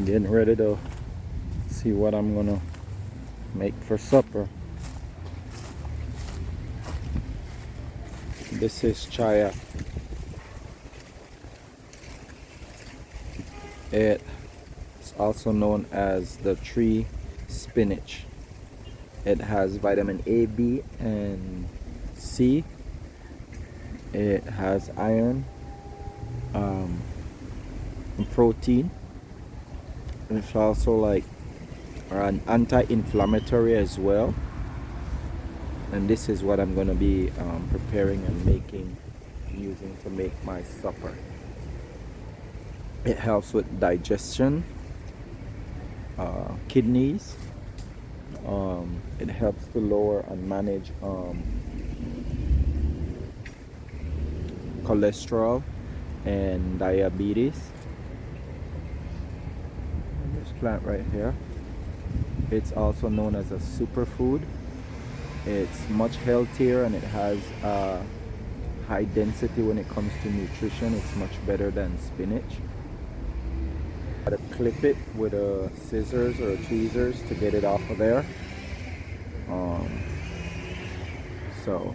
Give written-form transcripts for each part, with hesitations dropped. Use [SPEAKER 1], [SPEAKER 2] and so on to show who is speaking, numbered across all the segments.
[SPEAKER 1] Getting ready to see what I'm gonna make for supper. This is Chaya. It's also known as the tree spinach. It has vitamin A, B, and C. It has iron, and protein. It's also like an anti-inflammatory as well. And this is what I'm going to be preparing and using to make my supper. It helps with digestion, kidneys. It helps to lower and manage cholesterol and diabetes. This plant right here, it's also known as a superfood. It's much healthier and it has high density when it comes to nutrition. It's much better than spinach. I gotta clip it with a scissors or a tweezers to get it off of there. So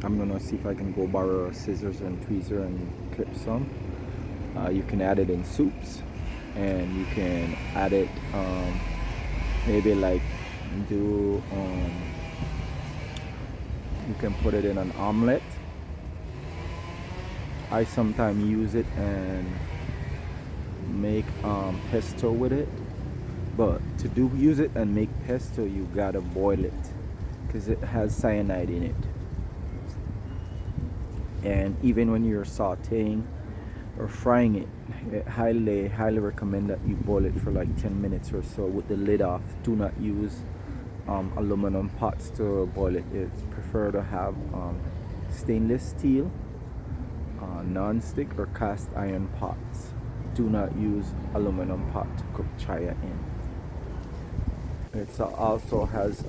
[SPEAKER 1] I'm gonna see if I can go borrow a scissors and tweezer and clip some. You can add it in soups, and you can add it maybe like you can put it in an omelet. I sometimes use it and make pesto with it, but to use it and make pesto, you gotta boil it because it has cyanide in it. And even when you're sauteing or frying it, I highly recommend that you boil it for like 10 minutes or so with the lid off. Do not use aluminum pots to boil it. It's prefer to have stainless steel, non-stick or cast iron pots. Do not use aluminum pot to cook chaya in. It also has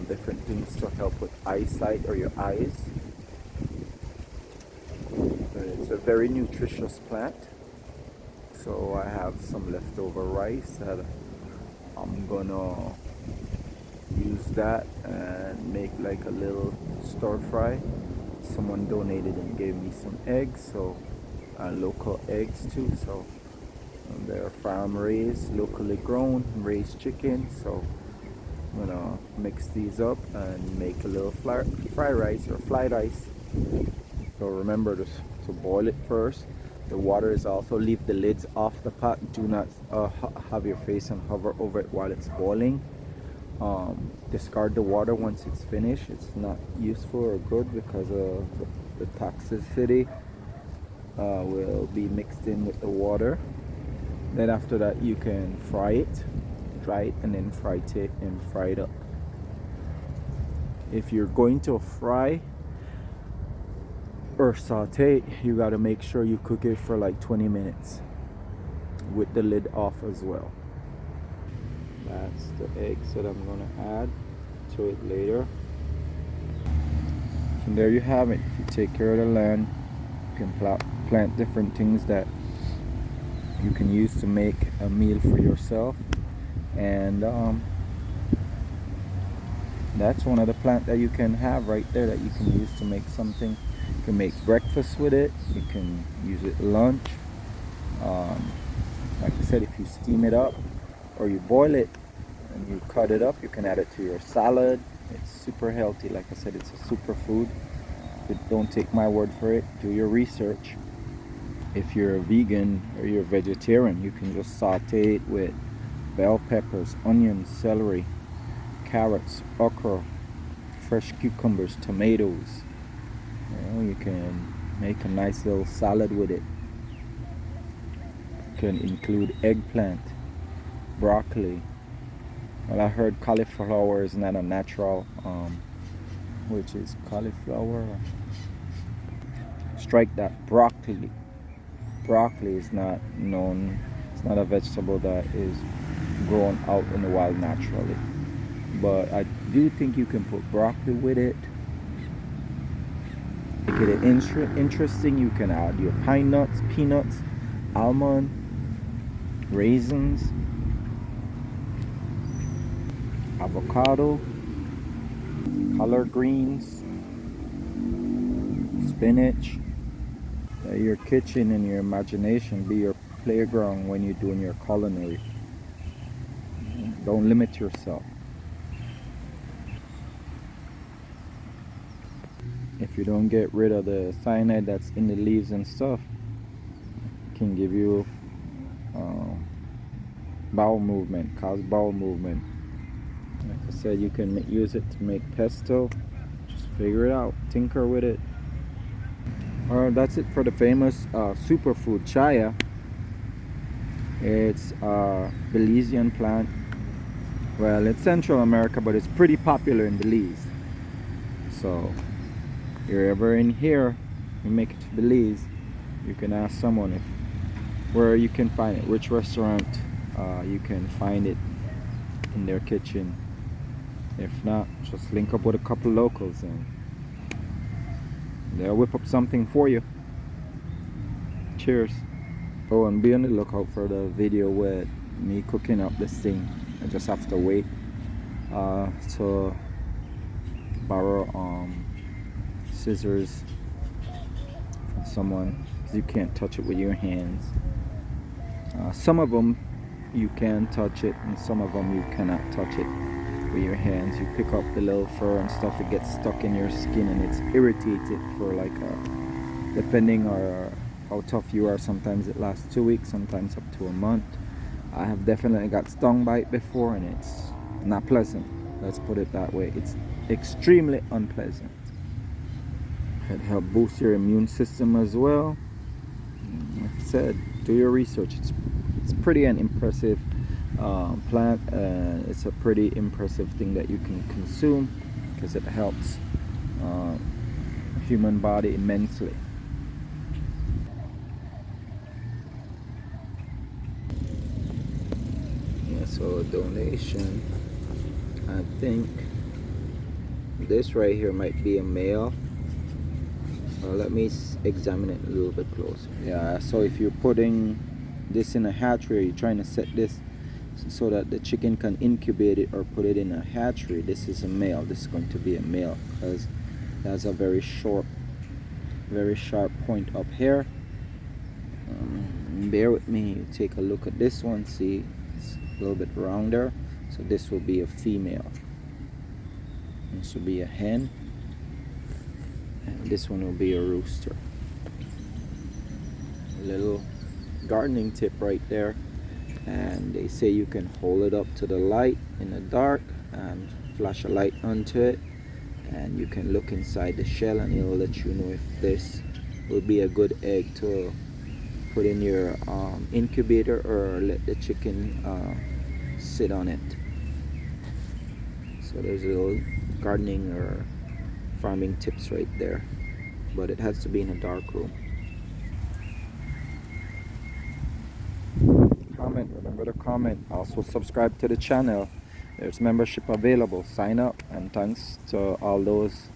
[SPEAKER 1] different things to help with eyesight or your eyes. It's a very nutritious plant. So I have some leftover rice that I'm gonna use that and make like a little stir fry. Someone donated and gave me some eggs, so local eggs too. So they're farm raised, locally grown, raised chicken. So I'm gonna mix these up and make a little fried rice or fried rice. So remember to boil it first. The water is also, leave the lids off the pot. Do not have your face and hover over it while it's boiling. Discard the water once it's finished. It's not useful or good because of the toxicity will be mixed in with the water. Then after that you can fry it, dry it, and then fry it up. If you're going to fry or saute, you got to make sure you cook it for like 20 minutes with the lid off as well. That's the eggs that I'm gonna add to it later. And there you have it. If you take care of the land, you can plant different things that you can use to make a meal for yourself. And that's one of the plants that you can have right there that you can use to make something. You can make breakfast with it. You can use it lunch. Like I said, if you steam it up or you boil it and you cut it up, you can add it to your salad. It's super healthy. Like I said, it's a superfood. But don't take my word for it. Do your research. If you're a vegan or you're a vegetarian, you can just saute it with bell peppers, onions, celery, carrots, okra, fresh cucumbers, tomatoes. You can make a nice little salad with it. You can include eggplant, broccoli. Well, I heard cauliflower is not a natural, which is cauliflower. Strike that. Broccoli. Broccoli is not known. It's not a vegetable that is grown out in the wild naturally. But I do think you can put broccoli with it. Make it interesting. You can add your pine nuts, peanuts, almond, raisins, avocado, collard greens, spinach. Let your kitchen and your imagination be your playground when you're doing your culinary. Don't limit yourself. If you don't get rid of the cyanide that's in the leaves and stuff, it can give you bowel movement, cause bowel movement. Like I said, you can use it to make pesto. Just figure it out, tinker with it. That's it for the famous superfood Chaya. It's a Belizean plant. Well, it's Central America, but it's pretty popular in Belize. So, if you're ever in here, you make it to Belize, you can ask someone where you can find it, which restaurant you can find it in their kitchen. If not, just link up with a couple locals and they'll whip up something for you. Cheers. Oh, and be on the lookout for the video with me cooking up this thing. I just have to wait to borrow scissors from someone, because you can't touch it with your hands. Some of them you can touch it, and some of them you cannot touch it with your hands. You pick up the little fur and stuff, it gets stuck in your skin and it's irritated for like depending on how tough you are. Sometimes it lasts 2 weeks, sometimes up to a month. I have definitely got stung by it before, and it's not pleasant. Let's put it that way. It's extremely unpleasant. It helps boost your immune system as well. Like I said, do your research. It's pretty an impressive plant, and it's a pretty impressive thing that you can consume because it helps human body immensely. Yeah, so donation, I think this right here might be a male. Let me examine it a little bit closer. Yeah, so if you're putting this in a hatchery, you're trying to set this so that the chicken can incubate it or put it in a hatchery, this is a male. This is going to be a male because it has a very sharp point up here. Bear with me, take a look at this one. See, it's a little bit rounder, so this will be a female. This will be a hen, and this one will be a rooster. A little gardening tip right there, and they say you can hold it up to the light in the dark and flash a light onto it, and you can look inside the shell and it'll let you know if this would be a good egg to put in your incubator or let the chicken sit on it. So there's a little gardening or farming tips right there, but it has to be in a dark room. Comment, remember to comment. Also subscribe to the channel. There's membership available. Sign up, and thanks to all those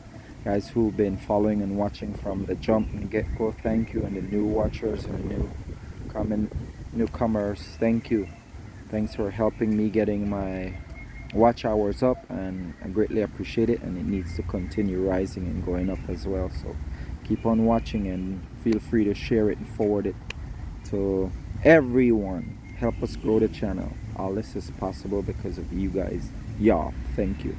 [SPEAKER 1] guys who've been following and watching from the jump and get-go. Thank you, and the new watchers and the newcomers, thank you. Thanks for helping me getting my watch hours up, and I greatly appreciate it, and it needs to continue rising and going up as well. So keep on watching and feel free to share it and forward it to everyone. Help us grow the channel. All this is possible because of you guys. Y'all, thank you.